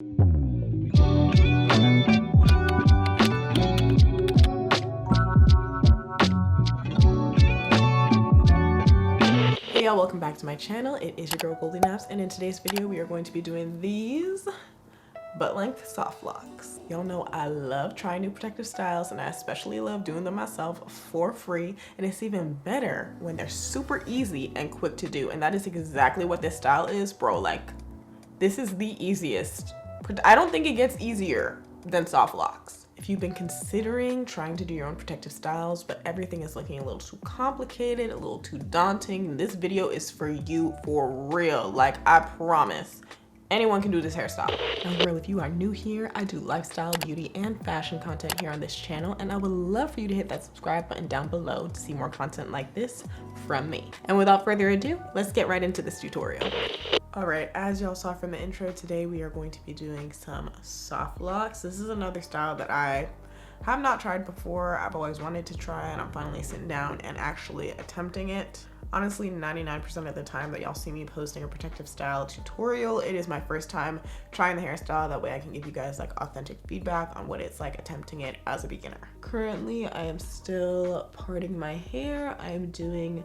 Hey y'all, welcome back to my channel. It is your girl GOLDYNAPS, and in today's video we are going to be doing these butt length soft locks. Y'all know I love trying new protective styles, and I especially love doing them myself for free, and it's even better when they're super easy and quick to do, and that is exactly what this style is, bro. Like, this is the easiest. I don't think it gets easier than soft locks. If you've been considering trying to do your own protective styles, but everything is looking a little too complicated, a little too daunting, this video is for you for real. Like, I promise. Anyone can do this hairstyle. Now girl, if you are new here, I do lifestyle, beauty, and fashion content here on this channel, and I would love for you to hit that subscribe button down below to see more content like this from me. And without further ado, let's get right into this tutorial. Alright, as y'all saw from the intro, today we are going to be doing some soft locks. This is another style that I have not tried before. I've always wanted to try, and I'm finally sitting down and actually attempting it. Honestly, 99% of the time that y'all see me posting a protective style tutorial, it is my first time trying the hairstyle. That way I can give you guys like authentic feedback on what it's like attempting it as a beginner. Currently, I am still parting my hair. I am doing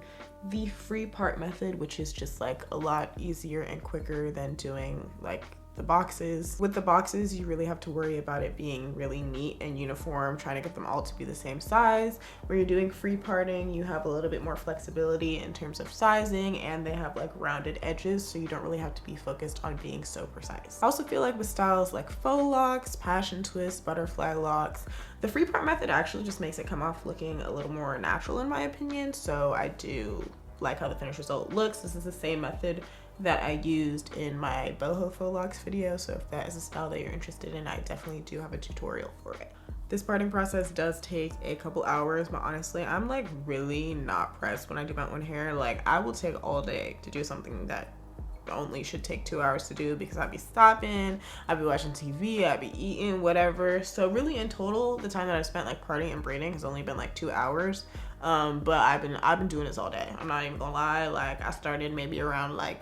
the free part method, which is just like a lot easier and quicker than doing like the boxes. With the boxes, you really have to worry about it being really neat and uniform, trying to get them all to be the same size. When you're doing free parting, you have a little bit more flexibility in terms of sizing, and they have like rounded edges, so you don't really have to be focused on being so precise. I also feel like with styles like faux locks, passion twists, butterfly locks, the free part method actually just makes it come off looking a little more natural in my opinion, so I do like how the finished result looks. This is the same method that I used in my boho faux locks video, so if that is a style that you're interested in, I definitely do have a tutorial for it. This parting process does take a couple hours, but honestly, I'm like really not pressed when I do my own hair. Like, I will take all day to do something that only should take 2 hours to do, because I'd be stopping, I'd be watching TV, I'd be eating, whatever. So really in total, the time that I spent like parting and braiding has only been like 2 hours. But I've been doing this all day. I'm not even gonna lie. Like, I started maybe around like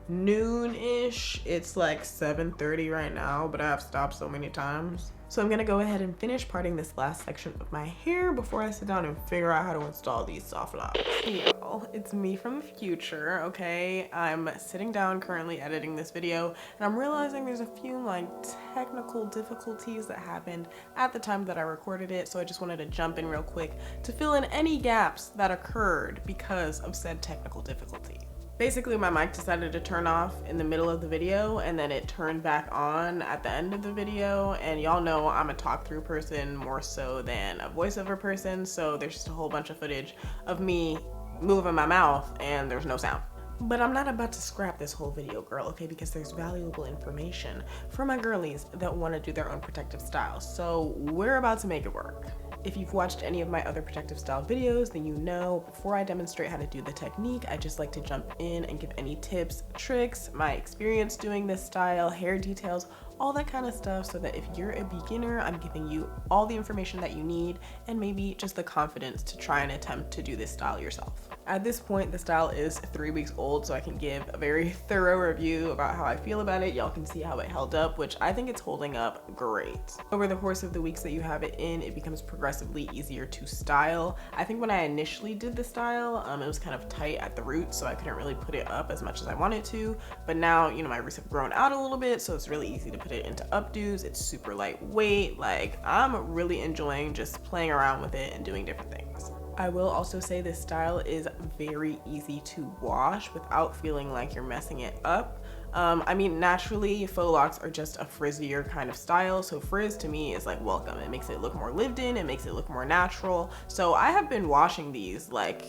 noon-ish. It's like 7:30 right now, but I have stopped so many times. So I'm gonna go ahead and finish parting this last section of my hair before I sit down and figure out how to install these soft locks. Hey y'all, it's me from the future, okay? I'm sitting down currently editing this video, and I'm realizing there's a few like technical difficulties that happened at the time that I recorded it, so I just wanted to jump in real quick to fill in any gaps that occurred because of said technical difficulty. Basically, my mic decided to turn off in the middle of the video, and then it turned back on at the end of the video. And y'all know I'm a talk through person more so than a voiceover person, so there's just a whole bunch of footage of me moving my mouth and there's no sound. But I'm not about to scrap this whole video, girl, okay? Because there's valuable information for my girlies that want to do their own protective style. So we're about to make it work. If you've watched any of my other protective style videos, then you know before I demonstrate how to do the technique, I just like to jump in and give any tips, tricks, my experience doing this style, hair details, all that kind of stuff, so that if you're a beginner, I'm giving you all the information that you need and maybe just the confidence to try and attempt to do this style yourself. At this point, the style is 3 weeks old, so I can give a very thorough review about how I feel about it. Y'all can see how it held up, which I think it's holding up great. Over the course of the weeks that you have it in, it becomes progressively easier to style. I think when I initially did the style, it was kind of tight at the roots, so I couldn't really put it up as much as I wanted to. But now, you know, my roots have grown out a little bit, so it's really easy to put it into updos. It's super lightweight. Like, I'm really enjoying just playing around with it and doing different things. I will also say this style is very easy to wash without feeling like you're messing it up. I mean, naturally, faux locks are just a frizzier kind of style, so frizz to me is like welcome. It makes it look more lived in, it makes it look more natural. So I have been washing these like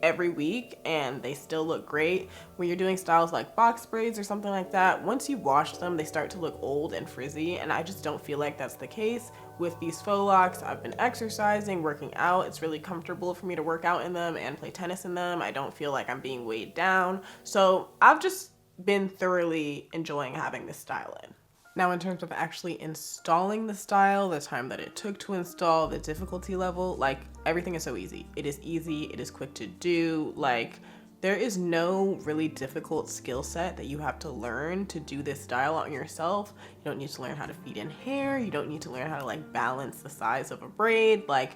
every week and they still look great. When you're doing styles like box braids or something like that, once you wash them, they start to look old and frizzy, and I just don't feel like that's the case with these faux locks. I've been exercising, working out. It's really comfortable for me to work out in them and play tennis in them. I don't feel like I'm being weighed down. So I've just been thoroughly enjoying having this style in. Now, in terms of actually installing the style, the time that it took to install, the difficulty level, like everything is so easy. It is easy, it is quick to do. Like, There is no really difficult skill set that you have to learn to do this style on yourself. You don't need to learn how to feed in hair. You don't need to learn how to like balance the size of a braid. Like,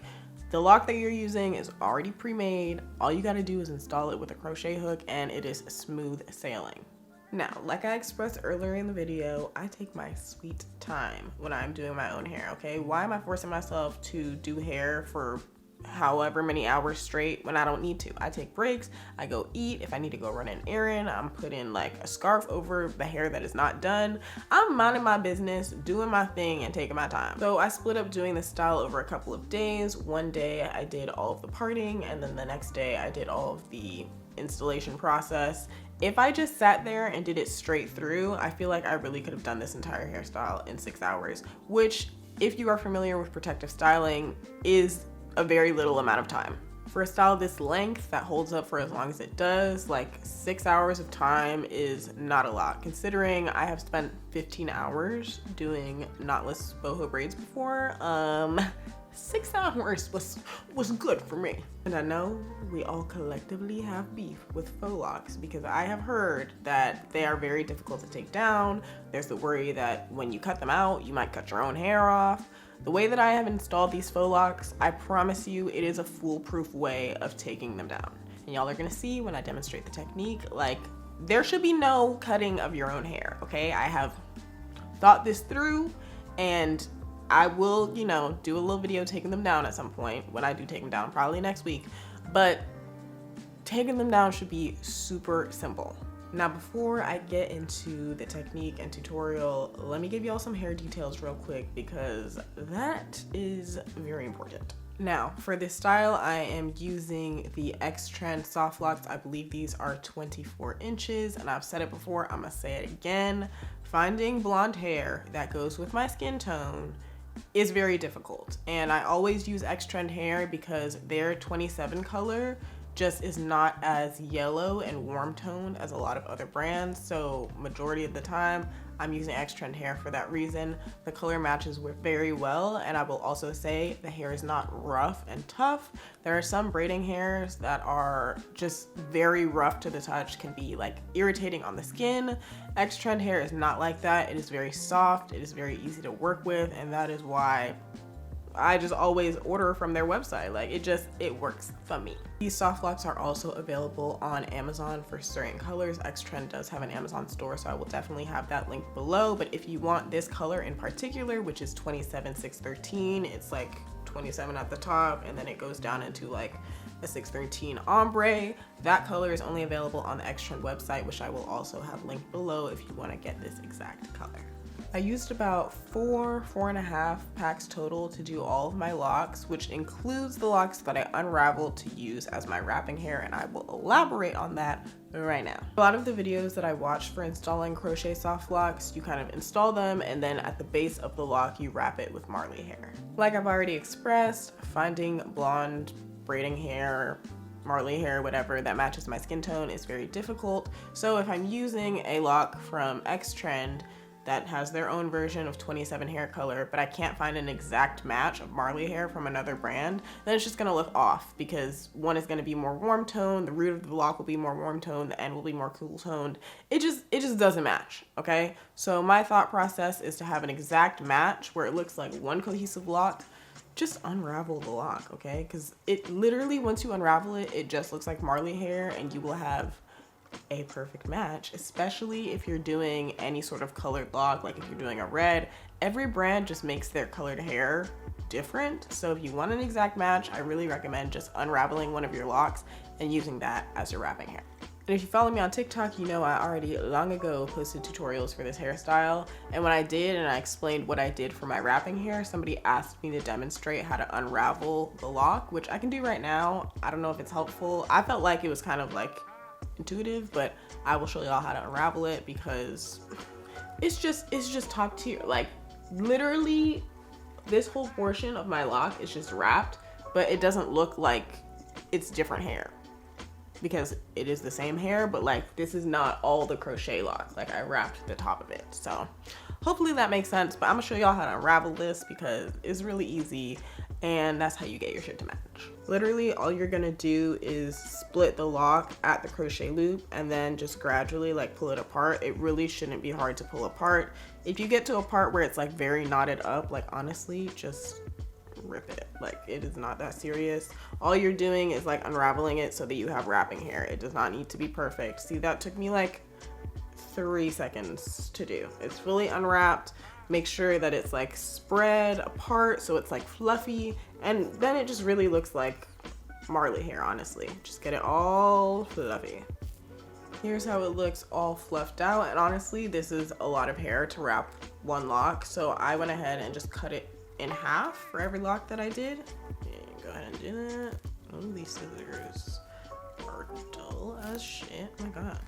the lock that you're using is already pre-made. All you gotta do is install it with a crochet hook and it is smooth sailing. Now, like I expressed earlier in the video, I take my sweet time when I'm doing my own hair, okay? Why am I forcing myself to do hair for however many hours straight when I don't need to? I take breaks, I go eat. If I need to go run an errand, I'm putting like a scarf over the hair that is not done. I'm minding my business, doing my thing, and taking my time. So I split up doing this style over a couple of days. One day I did all of the parting, and then the next day I did all of the installation process. If I just sat there and did it straight through, I feel like I really could have done this entire hairstyle in 6 hours, which, if you are familiar with protective styling, is a very little amount of time. For a style this length that holds up for as long as it does, like 6 hours of time is not a lot, considering I have spent 15 hours doing knotless boho braids before. 6 hours was good for me. And I know we all collectively have beef with faux locks because I have heard that they are very difficult to take down. There's the worry that when you cut them out, you might cut your own hair off. The way that I have installed these faux locks, I promise you it is a foolproof way of taking them down. And y'all are gonna see when I demonstrate the technique, like, there should be no cutting of your own hair, okay? I have thought this through, and I will, you know, do a little video taking them down at some point when I do take them down, probably next week. But taking them down should be super simple. Now, before I get into the technique and tutorial, let me give y'all some hair details real quick because that is very important. Now, for this style, I am using the X-Trend Soft Locks. I believe these are 24 inches, and I've said it before, I'm gonna say it again. Finding blonde hair that goes with my skin tone is very difficult, and I always use X-Trend hair because their 27 color just is not as yellow and warm toned as a lot of other brands. So majority of the time I'm using X-Trend hair for that reason. The color matches very well, and I will also say the hair is not rough and tough. There are some braiding hairs that are just very rough to the touch, can be like irritating on the skin. X-Trend hair is not like that. It is very soft, it is very easy to work with, and that is why I just always order from their website. Like, it works for me. These soft locks are also available on Amazon for certain colors. X-Trend does have an Amazon store, so I will definitely have that link below. But if you want this color in particular, which is 27-613, it's like 27 at the top, and then it goes down into like a 613 ombre. That color is only available on the X-Trend website, which I will also have linked below if you want to get this exact color. I used about 4.5 packs total to do all of my locks, which includes the locks that I unraveled to use as my wrapping hair, and I will elaborate on that right now. A lot of the videos that I watched for installing crochet soft locks, you kind of install them, and then at the base of the lock, you wrap it with marley hair. Like I've already expressed, finding blonde braiding hair, marley hair, whatever, that matches my skin tone is very difficult. So if I'm using a lock from X-Trend that has their own version of 27 hair color, but I can't find an exact match of marley hair from another brand, then it's just gonna look off because one is gonna be more warm toned, the root of the lock will be more warm toned, the end will be more cool toned. It just doesn't match, okay? So my thought process is to have an exact match where it looks like one cohesive lock. Just unravel the lock, okay? Because it literally, once you unravel it, it just looks like marley hair, and you will have a perfect match, especially if you're doing any sort of colored lock. Like if you're doing a red, every brand just makes their colored hair different. So if you want an exact match, I really recommend just unraveling one of your locks and using that as your wrapping hair. And if you follow me on TikTok, you know I already long ago posted tutorials for this hairstyle. And when I did, and I explained what I did for my wrapping hair, somebody asked me to demonstrate how to unravel the lock, which I can do right now. I don't know if it's helpful. I felt like it was kind of like intuitive, but I will show y'all how to unravel it because it's just top tier. Like literally this whole portion of my lock is just wrapped, but it doesn't look like it's different hair because it is the same hair, but like this is not all the crochet lock. Like I wrapped the top of it. So hopefully that makes sense, but I'm gonna show y'all how to unravel this because it's really easy. and that's how you get your shit to match. Literally all you're gonna do is split the lock at the crochet loop and then just gradually like pull it apart. It really shouldn't be hard to pull apart. If you get to a part where it's like very knotted up, like honestly just rip it. Like it is not that serious. All you're doing is like unraveling it so that you have wrapping hair. It does not need to be perfect. See, that took me like 3 seconds to do. It's fully unwrapped. Make sure that it's like spread apart so it's like fluffy, and then it just really looks like Marley hair, honestly. Just get it all fluffy. Here's how it looks all fluffed out, and honestly this is a lot of hair to wrap one lock, so I went ahead and just cut it in half for every lock that I did. Yeah, go ahead and do that. Oh, these scissors are dull as shit. Oh my god.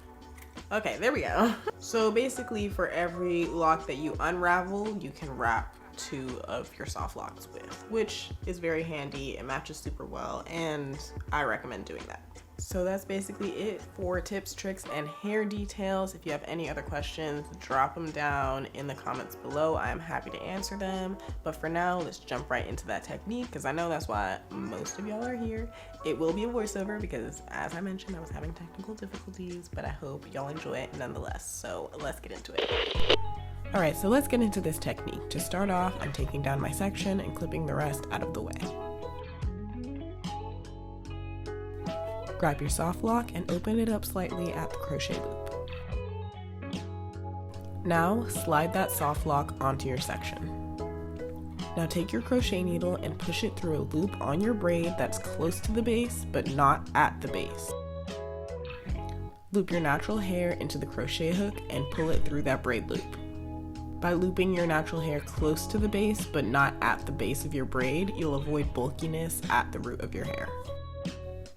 Okay, there we go. So basically for every lock that you unravel, you can wrap 2 of your soft locks with, which is very handy. It matches super well, and I recommend doing that. So that's basically it for tips, tricks, and hair details. If you have any other questions, drop them down in the comments below. I am happy to answer them. But for now, let's jump right into that technique, because I know that's why most of y'all are here. It will be a voiceover because, as I mentioned, I was having technical difficulties, but I hope y'all enjoy it nonetheless. So let's get into it. All right, so let's get into this technique. To start off, I'm taking down my section and clipping the rest out of the way. Grab your soft lock and open it up slightly at the crochet loop. Now slide that soft lock onto your section. Now take your crochet needle and push it through a loop on your braid that's close to the base but not at the base. Loop your natural hair into the crochet hook and pull it through that braid loop. By looping your natural hair close to the base but not at the base of your braid, you'll avoid bulkiness at the root of your hair.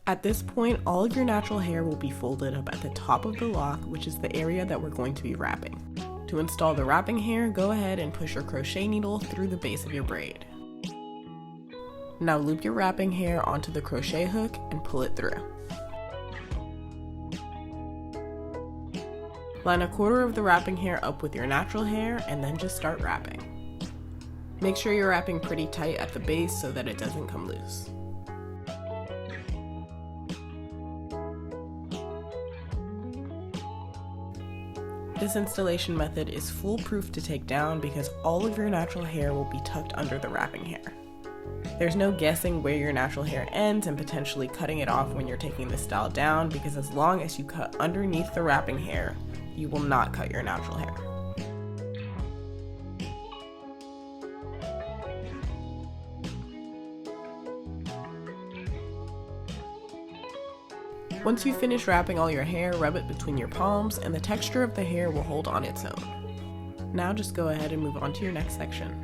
At this point, all of your natural hair will be folded up at the top of the lock, which is the area that we're going to be wrapping. To install the wrapping hair, go ahead and push your crochet needle through the base of your braid. Now loop your wrapping hair onto the crochet hook and pull it through. Line 1/4 of the wrapping hair up with your natural hair and then just start wrapping. Make sure you're wrapping pretty tight at the base so that it doesn't come loose. This installation method is foolproof to take down because all of your natural hair will be tucked under the wrapping hair. There's no guessing where your natural hair ends and potentially cutting it off when you're taking this style down, because as long as you cut underneath the wrapping hair, you will not cut your natural hair. Once you finish wrapping all your hair, rub it between your palms and the texture of the hair will hold on its own. Now just go ahead and move on to your next section.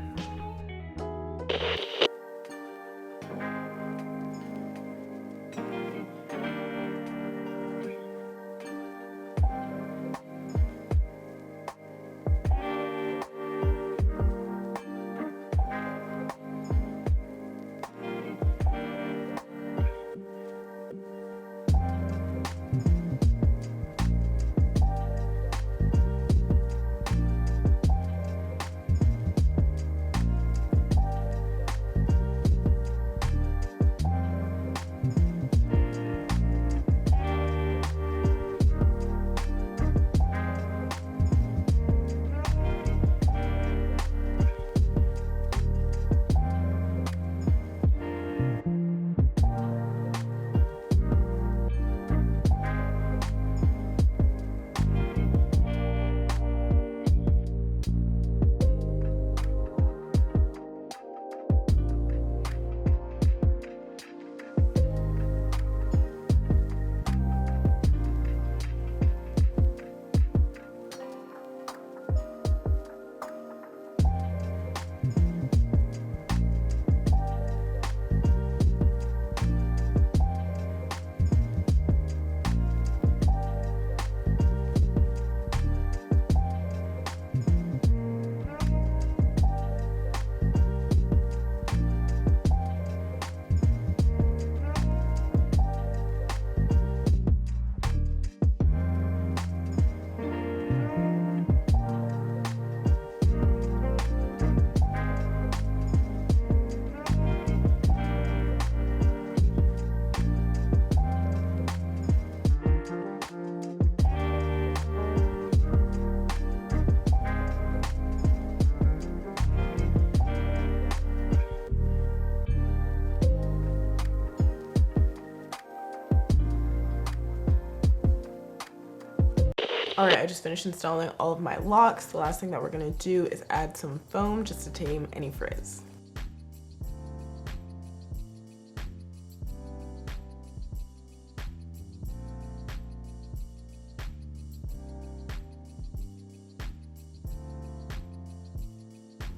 All right, I just finished installing all of my locks. The last thing that we're gonna do is add some foam just to tame any frizz.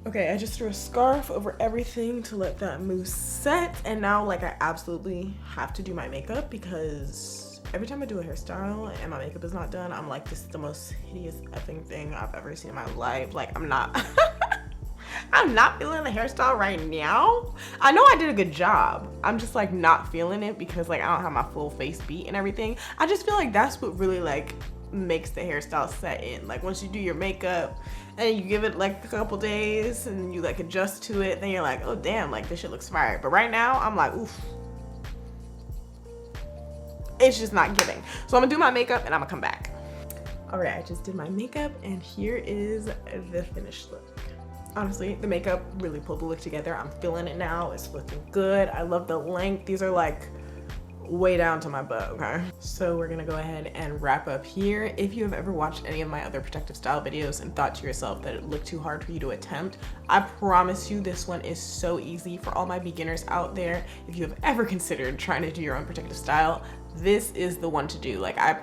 Okay, I just threw a scarf over everything to let that mousse set, and now like I absolutely have to do my makeup because every time I do a hairstyle and my makeup is not done, I'm like, this is the most hideous effing thing I've ever seen in my life. Like, I'm not I'm not feeling the hairstyle right now. I know I did a good job. I'm just like not feeling it because like I don't have my full face beat and everything. I just feel like that's what really like makes the hairstyle set in. Like once you do your makeup and you give it like a couple days and you like adjust to it, then you're like, oh damn, like this shit looks fire. But right now I'm like, oof, it's just not giving. So I'm gonna do my makeup and I'm gonna come back. All right, I just did my makeup and here is the finished look. Honestly, the makeup really pulled the look together. I'm feeling it now. It's looking good. I love the length. These are like way down to my butt, okay? So we're gonna go ahead and wrap up here. If you have ever watched any of my other protective style videos and thought to yourself that it looked too hard for you to attempt, I promise you this one is so easy. For all my beginners out there, if you have ever considered trying to do your own protective style, this is the one to do. Like I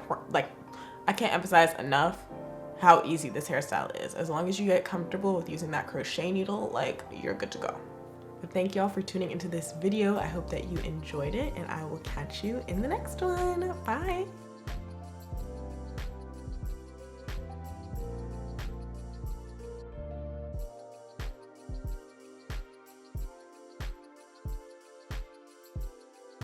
can't emphasize enough how easy this hairstyle is. As long as you get comfortable with using that crochet needle, like you're good to go. But thank y'all for tuning into this video. I hope that you enjoyed it and I will catch you in the next one. Bye.